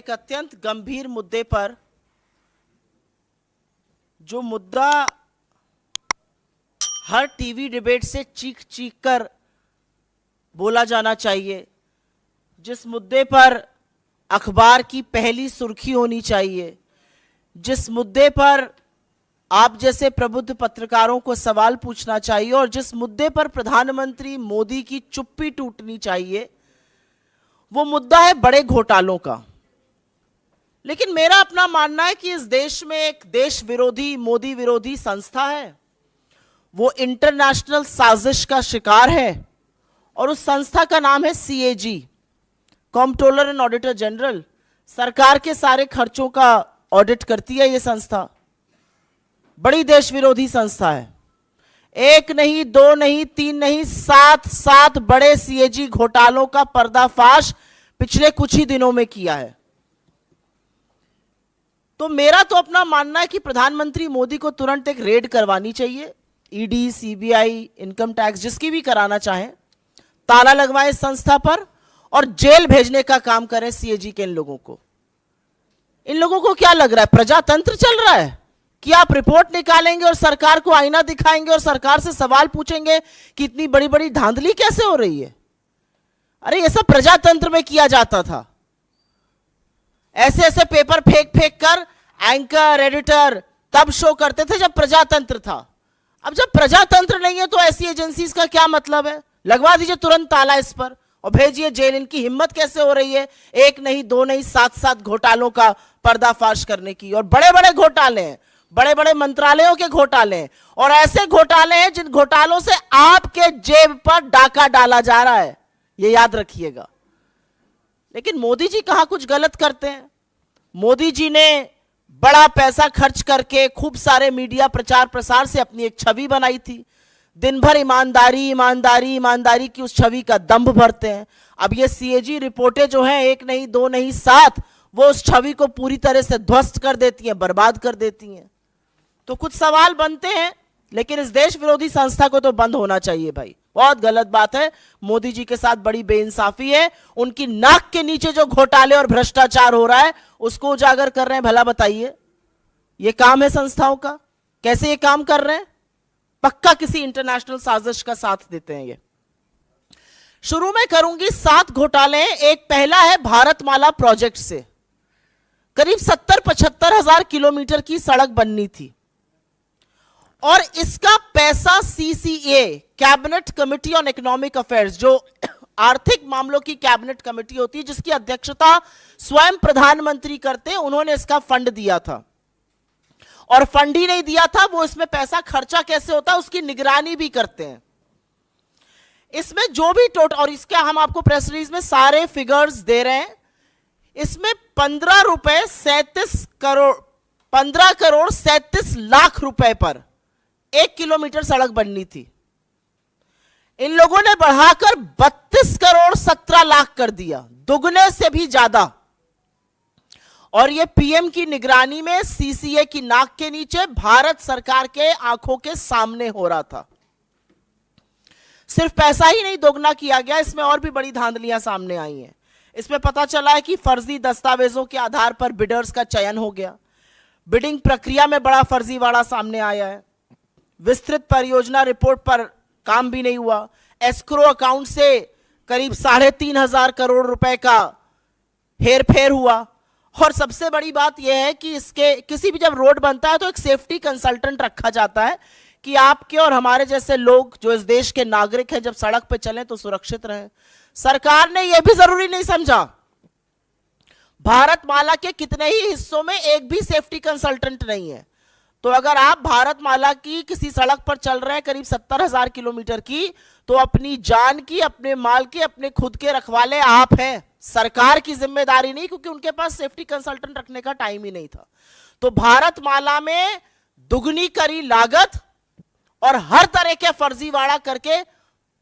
एक अत्यंत गंभीर मुद्दे पर, जो मुद्दा हर टीवी डिबेट से चीख चीख कर बोला जाना चाहिए, जिस मुद्दे पर अखबार की पहली सुर्खी होनी चाहिए, जिस मुद्दे पर आप जैसे प्रबुद्ध पत्रकारों को सवाल पूछना चाहिए और जिस मुद्दे पर प्रधानमंत्री मोदी की चुप्पी टूटनी चाहिए, वो मुद्दा है बड़े घोटालों का। लेकिन मेरा अपना मानना है कि इस देश में एक देश विरोधी, मोदी विरोधी संस्था है, वो इंटरनेशनल साजिश का शिकार है और उस संस्था का नाम है CAG, controller and auditor general. सरकार के सारे खर्चों का ऑडिट करती है ये संस्था। बड़ी देश विरोधी संस्था है। एक नहीं, दो नहीं, तीन नहीं, सात बड़े CAG घोटालों का पर्दाफाश पिछले कुछ ही दिनों में किया है। तो मेरा तो अपना मानना है कि प्रधानमंत्री मोदी को तुरंत एक रेड करवानी चाहिए। ED, CBI, इनकम टैक्स, जिसकी भी कराना चाहें, ताला लगवाएं इस संस्था पर और जेल भेजने का काम करें CAG के इन लोगों को। इन लोगों को क्या लग रहा है, प्रजातंत्र चल रहा है कि आप रिपोर्ट निकालेंगे और सरकार को आईना दिखाएंगे और सरकार से सवाल पूछेंगे कि इतनी बड़ी बड़ी धांधली कैसे हो रही है? अरे ये सब प्रजातंत्र में किया जाता था। ऐसे ऐसे पेपर फेंक फेंक कर एंकर, एडिटर तब शो करते थे जब प्रजातंत्र था। अब जब प्रजातंत्र नहीं है तो ऐसी एजेंसीज का क्या मतलब है? लगवा दीजिए तुरंत ताला इस पर और भेजिए जेल। इनकी हिम्मत कैसे हो रही है एक नहीं, दो नहीं, सात घोटालों का पर्दाफाश करने की? और बड़े बड़े घोटाले हैं, बड़े बड़े मंत्रालयों के घोटाले हैं और ऐसे घोटाले हैं जिन घोटालों से आपके जेब पर डाका डाला जा रहा है, ये याद रखिएगा। लेकिन मोदी जी कहां कुछ गलत करते हैं। मोदी जी ने बड़ा पैसा खर्च करके खूब सारे मीडिया प्रचार प्रसार से अपनी एक छवि बनाई थी। दिन भर ईमानदारी ईमानदारी ईमानदारी की उस छवि का दंभ भरते हैं। अब ये CAG रिपोर्टें जो हैं, एक नहीं, दो नहीं, 7, वो उस छवि को पूरी तरह से ध्वस्त कर देती हैं, बर्बाद कर देती हैं। तो कुछ सवाल बनते हैं, लेकिन इस देश विरोधी संस्था को तो बंद होना चाहिए भाई। बहुत गलत बात है, मोदी जी के साथ बड़ी बेइंसाफी है। उनकी नाक के नीचे जो घोटाले और भ्रष्टाचार हो रहा है उसको उजागर कर रहे हैं। भला बताइए, ये काम है संस्थाओं का? कैसे ये काम कर रहे हैं? पक्का किसी इंटरनेशनल साजिश का साथ देते हैं ये। शुरू में करूंगी 7 घोटाले। एक पहला है भारतमाला प्रोजेक्ट से। करीब 70-75 हजार किलोमीटर की सड़क बननी थी और इसका पैसा CCA, cabinet committee on economic affairs, जो आर्थिक मामलों की कैबिनेट कमेटी होती है जिसकी अध्यक्षता स्वयं प्रधानमंत्री करते हैं, उन्होंने इसका फंड दिया था। और फंड ही नहीं दिया था, वो इसमें पैसा खर्चा कैसे होता है उसकी निगरानी भी करते हैं। इसमें जो भी टोटल, और इसके हम आपको प्रेस रिलीज में सारे फिगर्स दे रहे हैं, इसमें 15 करोड़ 37 लाख रुपए पर 1 किलोमीटर सड़क बननी थी। इन लोगों ने बढ़ाकर 32 करोड़ 17 लाख कर दिया, दुगने से भी ज्यादा। और ये PM की निगरानी में CCA की नाक के नीचे भारत सरकार के आंखों के सामने हो रहा था। सिर्फ पैसा ही नहीं दोगुना किया गया, इसमें और भी बड़ी धांधलियां सामने आई हैं। इसमें पता चला है कि फर्जी दस्तावेजों के आधार पर बिडर्स का चयन हो गया। बिडिंग प्रक्रिया में बड़ा फर्जीवाड़ा सामने आया है। विस्तृत परियोजना रिपोर्ट पर काम भी नहीं हुआ। एस्क्रो अकाउंट से करीब 3,500 करोड़ रुपए का हेरफेर हुआ। और सबसे बड़ी बात यह है कि इसके किसी भी जब रोड बनता है तो एक सेफ्टी कंसल्टेंट रखा जाता है कि आपके और हमारे जैसे लोग जो इस देश के नागरिक हैं जब सड़क पे चलें तो सुरक्षित रहें। सरकार ने यह भी जरूरी नहीं समझा। भारतमाला के कितने ही हिस्सों में एक भी सेफ्टी कंसल्टेंट नहीं है। तो अगर आप भारतमाला की किसी सड़क पर चल रहे हैं करीब 70,000 किलोमीटर की, तो अपनी जान की, अपने माल के, अपने खुद के रखवाले आप हैं, सरकार की जिम्मेदारी नहीं, क्योंकि उनके पास सेफ्टी कंसल्टेंट रखने का टाइम ही नहीं था। तो भारतमाला में दुगनी करी लागत और हर तरह के फर्जीवाड़ा करके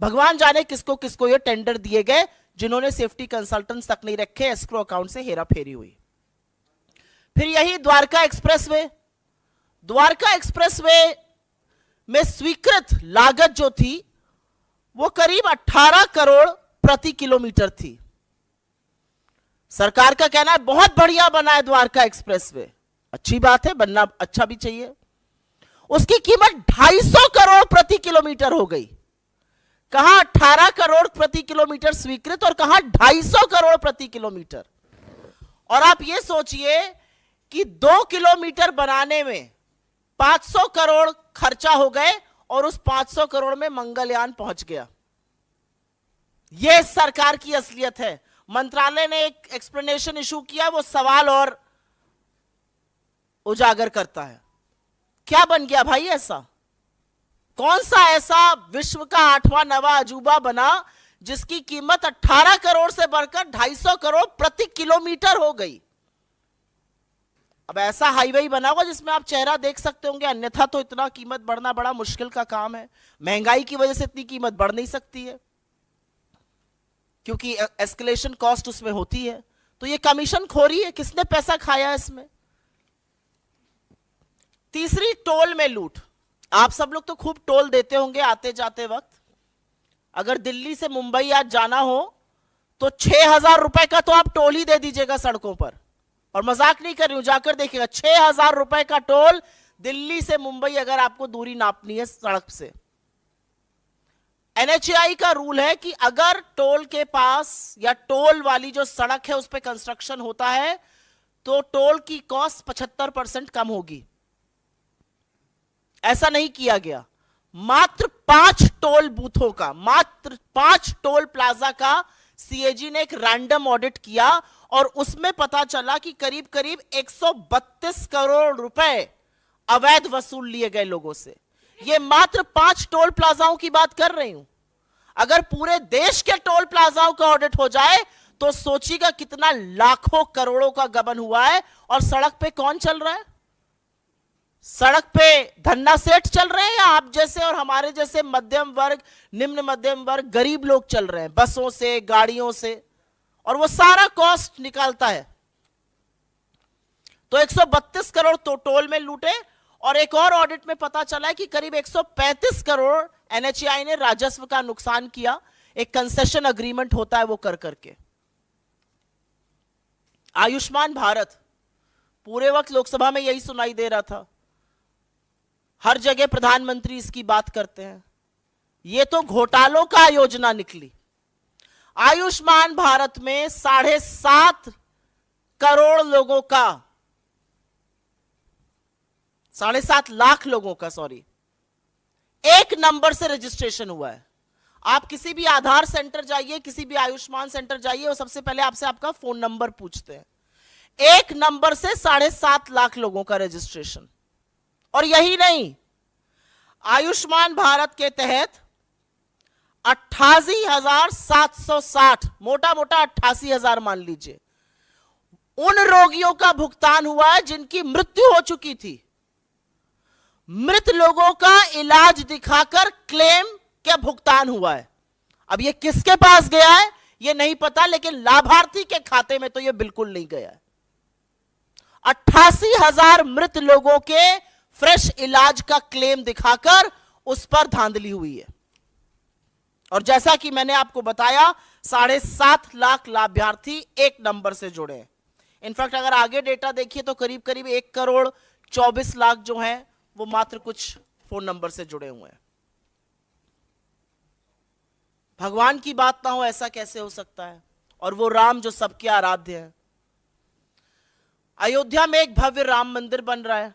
भगवान जाने किसको किसको ये टेंडर दिए गए, जिन्होंने सेफ्टी कंसल्टेंट्स तक नहीं रखे। एस्क्रो अकाउंट से हेराफेरी हुई। फिर यही द्वारका एक्सप्रेसवे में स्वीकृत लागत जो थी वो करीब 18 करोड़ प्रति किलोमीटर थी। सरकार का कहना है बहुत बढ़िया बना है द्वारका एक्सप्रेसवे, अच्छी बात है, बनना अच्छा भी चाहिए। उसकी कीमत 250 करोड़ प्रति किलोमीटर हो गई। कहां 18 करोड़ प्रति किलोमीटर स्वीकृत और कहां 250 करोड़ प्रति किलोमीटर। और आप ये सोचिए कि 2 किलोमीटर बनाने में 500 करोड़ खर्चा हो गए और उस 500 करोड़ में मंगलयान पहुंच गया। यह सरकार की असलियत है। मंत्रालय ने एक एक्सप्लेनेशन इशू किया, वो सवाल और उजागर करता है। क्या बन गया भाई ऐसा? कौन सा ऐसा विश्व का 8वां नवा अजूबा बना जिसकी कीमत 18 करोड़ से बढ़कर 250 करोड़ प्रति किलोमीटर हो गई? अब ऐसा हाईवे बना होगा जिसमें आप चेहरा देख सकते होंगे, अन्यथा तो इतना कीमत बढ़ना बड़ा मुश्किल का काम है। महंगाई की वजह से इतनी कीमत बढ़ नहीं सकती है क्योंकि एस्केलेशन कॉस्ट उसमें होती है। तो ये कमीशन खोरी है, किसने पैसा खाया इसमें? तीसरी, टोल में लूट। आप सब लोग तो खूब टोल देते होंगे आते जाते वक्त। अगर दिल्ली से मुंबई आज जाना हो तो 6,000 रुपए का तो आप टोल ही दे दीजिएगा सड़कों पर, और मजाक नहीं कर रही हूं, जाकर देखिएगा 6,000 रुपए का टोल दिल्ली से मुंबई अगर आपको दूरी नापनी है सड़क से। एनएचएआई का रूल है कि अगर टोल के पास या टोल वाली जो सड़क है उस पर कंस्ट्रक्शन होता है तो टोल की कॉस्ट 75% कम होगी। ऐसा नहीं किया गया। मात्र 5 टोल बूथों का, मात्र 5 टोल प्लाजा का सीएजी ने एक रैंडम ऑडिट किया और उसमें पता चला कि करीब करीब 132 करोड़ रुपए अवैध वसूल लिए गए लोगों से। ये मात्र 5 टोल प्लाजाओं की बात कर रही हूं। अगर पूरे देश के टोल प्लाजाओं का ऑडिट हो जाए तो सोचिएगा कितना लाखों करोड़ों का गबन हुआ है। और सड़क पे कौन चल रहा है? सड़क पे धन्ना सेठ चल रहे हैं या आप जैसे और हमारे जैसे मध्यम वर्ग, निम्न मध्यम वर्ग, गरीब लोग चल रहे हैं बसों से, गाड़ियों से, और वो सारा कॉस्ट निकालता है। तो 132 करोड़ तो टोल में लूटे और एक और ऑडिट में पता चला है कि करीब 135 करोड़ एनएचएआई ने राजस्व का नुकसान किया। एक कंसेशन अग्रीमेंट होता है वो कर करके। आयुष्मान भारत, पूरे वक्त लोकसभा में यही सुनाई दे रहा था, हर जगह प्रधानमंत्री इसकी बात करते हैं। ये तो घोटालों का योजना निकली। आयुष्मान भारत में 7.5 करोड़ लोगों का, 7.5 लाख लोगों का, सॉरी, एक नंबर से रजिस्ट्रेशन हुआ है। आप किसी भी आधार सेंटर जाइए, किसी भी आयुष्मान सेंटर जाइए, वो सबसे पहले आपसे आपका फोन नंबर पूछते हैं। एक नंबर से 7.5 लाख लोगों का रजिस्ट्रेशन। और यही नहीं, आयुष्मान भारत के तहत 88,760, मोटा मोटा 88,000 मान लीजिए, उन रोगियों का भुगतान हुआ है जिनकी मृत्यु हो चुकी थी। मृत लोगों का इलाज दिखाकर क्लेम क्या भुगतान हुआ है। अब ये किसके पास गया है ये नहीं पता, लेकिन लाभार्थी के खाते में तो ये बिल्कुल नहीं गया है। 88,000 मृत लोगों के फ्रेश इलाज का क्लेम दिखाकर उस पर धांधली हुई है। और जैसा कि मैंने आपको बताया, 7.5 लाख लाभार्थी एक नंबर से जुड़े हैं। इनफैक्ट अगर आगे डेटा देखिए तो करीब करीब 1 करोड़ 24 लाख जो हैं वो मात्र कुछ फोन नंबर से जुड़े हुए हैं। भगवान की बात ना हो ऐसा कैसे हो सकता है? और वो राम जो सबके आराध्य है। अयोध्या में एक भव्य राम मंदिर बन रहा है।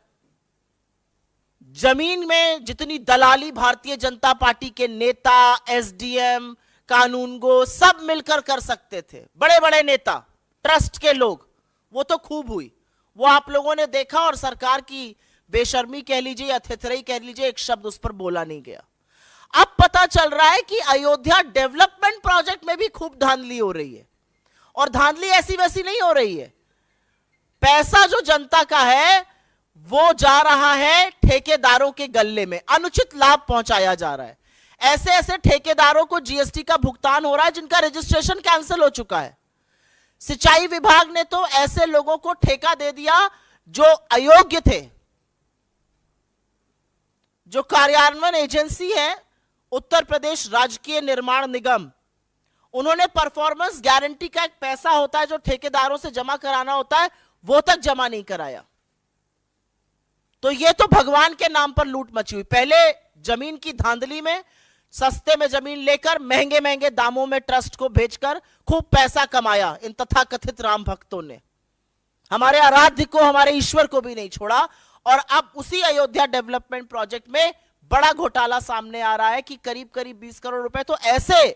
जमीन में जितनी दलाली भारतीय जनता पार्टी के नेता, एसडीएम, कानूनगो सब मिलकर कर सकते थे, बड़े बड़े नेता, ट्रस्ट के लोग, वो तो खूब हुई। वो आप लोगों ने देखा और सरकार की बेशर्मी कह लीजिए या थेथरई कह लीजिए, एक शब्द उस पर बोला नहीं गया। अब पता चल रहा है कि अयोध्या डेवलपमेंट प्रोजेक्ट में भी खूब धांधली हो रही है। और धांधली ऐसी वैसी नहीं हो रही है। पैसा जो जनता का है वो जा रहा है ठेकेदारों के गल्ले में, अनुचित लाभ पहुंचाया जा रहा है। ऐसे ऐसे ठेकेदारों को जीएसटी का भुगतान हो रहा है जिनका रजिस्ट्रेशन कैंसिल हो चुका है। सिंचाई विभाग ने तो ऐसे लोगों को ठेका दे दिया जो अयोग्य थे। जो कार्यान्वयन एजेंसी है उत्तर प्रदेश राजकीय निर्माण निगम, उन्होंने परफॉर्मेंस गारंटी का एक पैसा होता है जो ठेकेदारों से जमा कराना होता है, वो तक जमा नहीं कराया। तो ये तो भगवान के नाम पर लूट मची हुई। पहले जमीन की धांधली में सस्ते में जमीन लेकर महंगे महंगे दामों में ट्रस्ट को बेचकर खूब पैसा कमाया इन तथाकथित राम भक्तों ने। हमारे आराध्य को, हमारे ईश्वर को भी नहीं छोड़ा। और अब उसी अयोध्या डेवलपमेंट प्रोजेक्ट में बड़ा घोटाला सामने आ रहा है कि करीब करीब 20 करोड़ रुपए तो ऐसे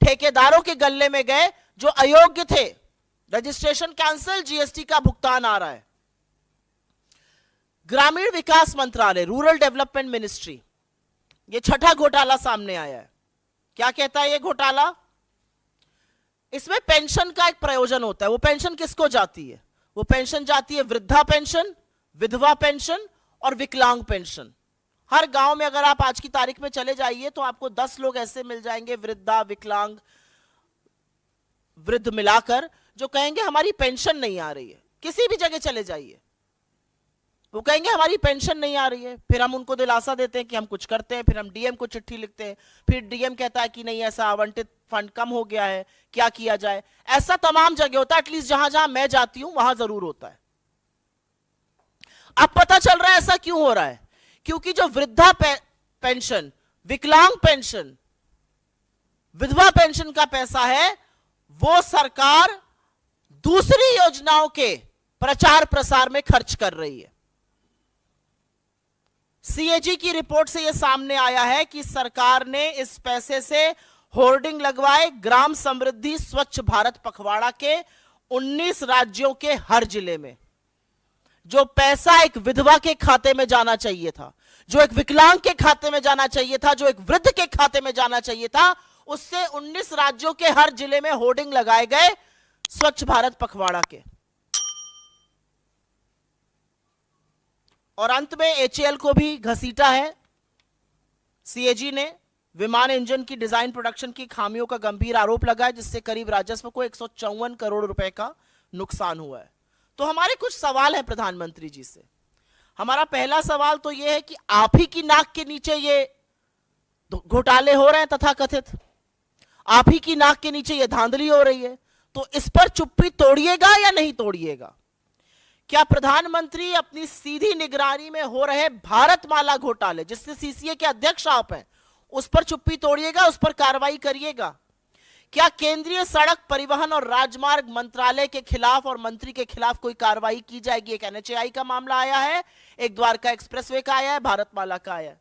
ठेकेदारों के गल्ले में गए जो अयोग्य थे। रजिस्ट्रेशन कैंसिल, जीएसटी का भुगतान आ रहा है। ग्रामीण विकास मंत्रालय, रूरल डेवलपमेंट मिनिस्ट्री, ये छठा घोटाला सामने आया है। क्या कहता है ये घोटाला? इसमें पेंशन का एक प्रयोजन होता है। वो पेंशन किसको जाती है? वो पेंशन जाती है वृद्धा पेंशन, विधवा पेंशन और विकलांग पेंशन। हर गांव में अगर आप आज की तारीख में चले जाइए तो आपको 10 लोग ऐसे मिल जाएंगे, वृद्धा, विकलांग, वृद्ध मिलाकर, जो कहेंगे हमारी पेंशन नहीं आ रही है। किसी भी जगह चले जाइए, वो कहेंगे हमारी पेंशन नहीं आ रही है। फिर हम उनको दिलासा देते हैं कि हम कुछ करते हैं, फिर हम डीएम को चिट्ठी लिखते हैं, फिर डीएम कहता है कि नहीं ऐसा आवंटित फंड कम हो गया है, क्या किया जाए। ऐसा तमाम जगह होता है, एटलीस्ट जहां जहां मैं जाती हूं वहां जरूर होता है। अब पता चल रहा है ऐसा क्यों हो रहा है? क्योंकि जो वृद्धा पेंशन, विकलांग पेंशन, विधवा पेंशन का पैसा है वो सरकार दूसरी योजनाओं के प्रचार प्रसार में खर्च कर रही है। सीएजी की रिपोर्ट से यह सामने आया है कि सरकार ने इस पैसे से होर्डिंग लगवाए ग्राम समृद्धि स्वच्छ भारत पखवाड़ा के 19 राज्यों के हर जिले में। जो पैसा एक विधवा के खाते में जाना चाहिए था, जो एक विकलांग के खाते में जाना चाहिए था, जो एक वृद्ध के खाते में जाना चाहिए था, उससे 19 राज्यों के हर जिले में होर्डिंग लगाए गए स्वच्छ भारत पखवाड़ा के। और अंत में एचएएल को भी घसीटा है सीएजी ने। विमान इंजन की डिजाइन प्रोडक्शन की खामियों का गंभीर आरोप लगा है, जिससे करीब राजस्व को 154 करोड़ रुपए का नुकसान हुआ है। तो हमारे कुछ सवाल हैं प्रधानमंत्री जी से। हमारा पहला सवाल तो यह है कि आप ही की नाक के नीचे ये घोटाले हो रहे हैं तथाकथित, आप ही की नाक के नीचे ये धांधली हो रही है, तो इस पर चुप्पी तोड़िएगा या नहीं तोड़िएगा? क्या प्रधानमंत्री अपनी सीधी निगरानी में हो रहे भारतमाला घोटाले, जिससे सीसीए के अध्यक्ष आप हैं, उस पर चुप्पी तोड़िएगा, उस पर कार्रवाई करिएगा? क्या केंद्रीय सड़क परिवहन और राजमार्ग मंत्रालय के खिलाफ और मंत्री के खिलाफ कोई कार्रवाई की जाएगी? एक एनएचएआई का मामला आया है, एक द्वारका एक्सप्रेसवे का आया है, भारतमाला का आया है।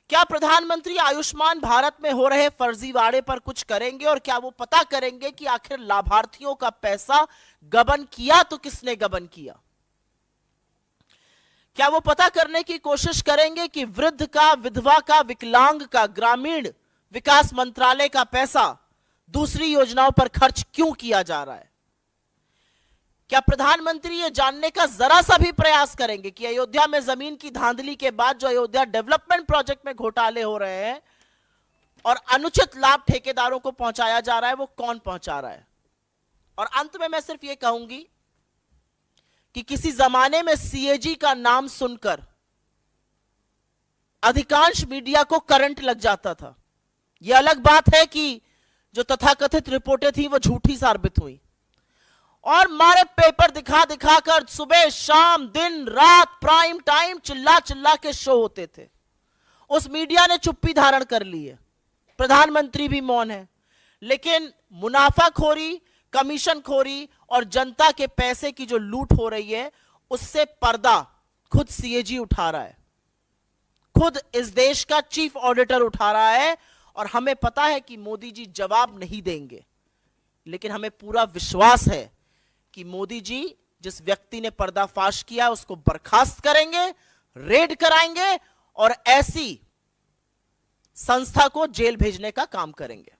क्या प्रधानमंत्री आयुष्मान भारत में हो रहे फर्जीवाड़े पर कुछ करेंगे? और क्या वो पता करेंगे कि आखिर लाभार्थियों का पैसा गबन किया तो किसने गबन किया? क्या वो पता करने की कोशिश करेंगे कि वृद्ध का, विधवा का, विकलांग का ग्रामीण विकास मंत्रालय का पैसा दूसरी योजनाओं पर खर्च क्यों किया जा रहा है? क्या प्रधानमंत्री ये जानने का जरा सा भी प्रयास करेंगे कि अयोध्या में जमीन की धांधली के बाद जो अयोध्या डेवलपमेंट प्रोजेक्ट में घोटाले हो रहे हैं और अनुचित लाभ ठेकेदारों को पहुंचाया जा रहा है, वो कौन पहुंचा रहा है? और अंत में मैं सिर्फ ये कहूंगी कि किसी जमाने में सीएजी का नाम सुनकर अधिकांश मीडिया को करंट लग जाता था। यह अलग बात है कि जो तथाकथित रिपोर्टें थी वो झूठी साबित हुई और मारे पेपर दिखा दिखाकर सुबह शाम दिन रात प्राइम टाइम चिल्ला चिल्ला के शो होते थे। उस मीडिया ने चुप्पी धारण कर ली है, प्रधानमंत्री भी मौन है, लेकिन मुनाफाखोरी, कमीशनखोरी और जनता के पैसे की जो लूट हो रही है उससे पर्दा खुद सीएजी उठा रहा है, खुद इस देश का चीफ ऑडिटर उठा रहा है। और हमें पता है कि मोदी जी जवाब नहीं देंगे, लेकिन हमें पूरा विश्वास है कि मोदी जी जिस व्यक्ति ने पर्दाफाश किया उसको बर्खास्त करेंगे, रेड कराएंगे और ऐसी संस्था को जेल भेजने का काम करेंगे।